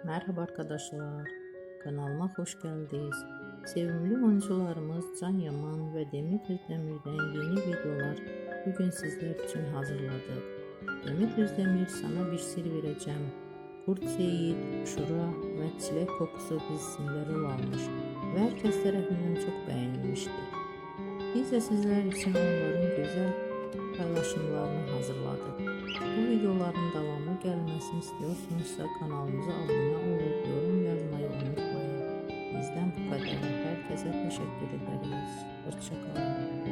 Merhaba arkadaşlar, kanalıma hoş geldiniz. Sevimli oyuncularımız Can Yaman ve Demet Özdemir'den yeni videolar bugün sizler için hazırladık. Demet Özdemir sana bir sır vereceğim. Kurt Seyit, Şura ve Çilek Kokusu dizisinde rol almış ve herkes tarafından çok beğenilmişti. Biz de sizler için onların güzel paylaşımlarını hazırladık. Bu videoların devamı gelmesini istiyorsanızsa kanalımıza abone olup yorum yazmayı unutmayın. Bizden bu kadar. Herkese teşekkür ederiz. Hoşça kalın.